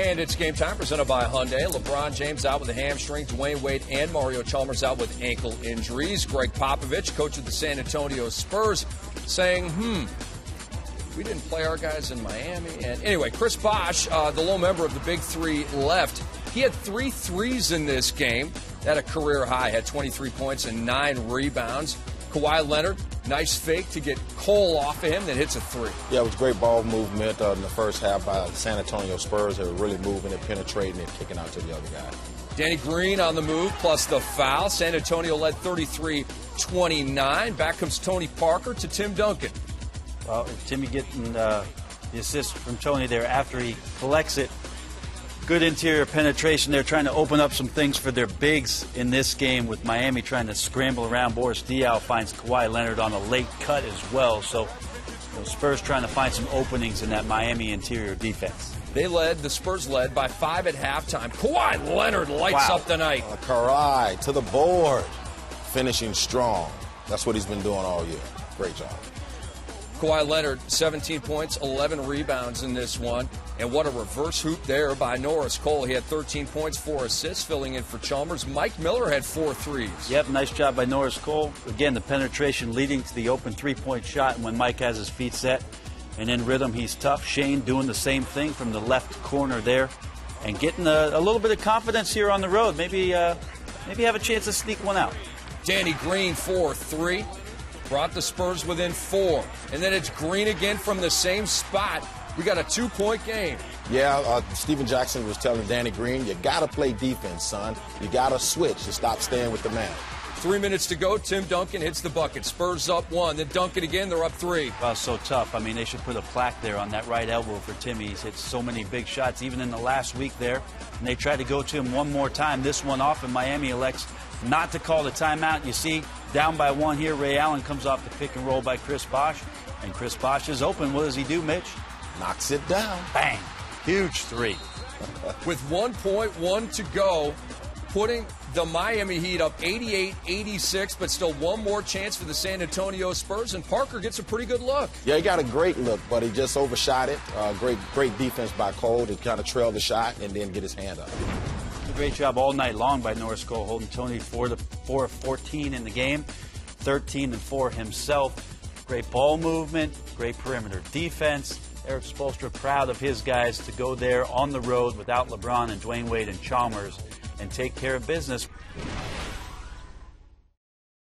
And it's game time, presented by Hyundai. LeBron James out with a hamstring. Dwayne Wade and Mario Chalmers out with ankle injuries. Greg Popovich, coach of the San Antonio Spurs, saying, we didn't play our guys in Miami. And anyway, Chris Bosh, the lone member of the Big Three, left. He had 3 threes in this game. At a career high, had 23 points and 9 rebounds. Kawhi Leonard, nice fake to get Cole off of him, then hits a 3. Yeah, it was great ball movement in the first half by the San Antonio Spurs. They were really moving and penetrating and kicking out to the other guy. Danny Green on the move, plus the foul. San Antonio led 33-29. Back comes Tony Parker to Tim Duncan. Well, Timmy getting the assist from Tony there after he collects it. Good interior penetration there, trying to open up some things for their bigs in this game, with Miami trying to scramble around. Boris Diaw finds Kawhi Leonard on a late cut as well. So Spurs trying to find some openings in that Miami interior defense. The Spurs led by 5 at halftime. Kawhi Leonard lights up the night. Kawhi to the board, finishing strong. That's what he's been doing all year. Great job. Kawhi Leonard, 17 points, 11 rebounds in this one. And what a reverse hoop there by Norris Cole. He had 13 points, 4 assists, filling in for Chalmers. Mike Miller had 4 threes. Yep, nice job by Norris Cole. Again, the penetration leading to the open three-point shot. And when Mike has his feet set and in rhythm, he's tough. Shane doing the same thing from the left corner there and getting a little bit of confidence here on the road. Maybe have a chance to sneak one out. Danny Green, 4-3. Brought the Spurs within 4. And then it's Green again from the same spot. We got a 2-point game. Yeah, Stephen Jackson was telling Danny Green, you got to play defense, son. You got to switch and stop staying with the man. 3 minutes to go. Tim Duncan hits the bucket. Spurs up 1. Then Duncan again. They're up 3. Wow, so tough. I mean, they should put a plaque there on that right elbow for Timmy. He's hit so many big shots, even in the last week there. And they tried to go to him one more time. This one off, and Miami elects not to call the timeout. You see, down by 1 here, Ray Allen comes off the pick and roll by Chris Bosh. And Chris Bosh is open. What does he do, Mitch? Knocks it down. Bang. Huge 3. With 1.1 to go, putting the Miami Heat up 88-86, but still one more chance for the San Antonio Spurs, and Parker gets a pretty good look. Yeah, he got a great look, but he just overshot it. Great defense by Cole to kind of trail the shot and then get his hand up. A great job all night long by Norris Cole, holding Tony 4 of 14 in the game, 13 and 4 himself. Great ball movement, great perimeter defense. Eric Spoelstra proud of his guys to go there on the road without LeBron and Dwayne Wade and Chalmers and take care of business.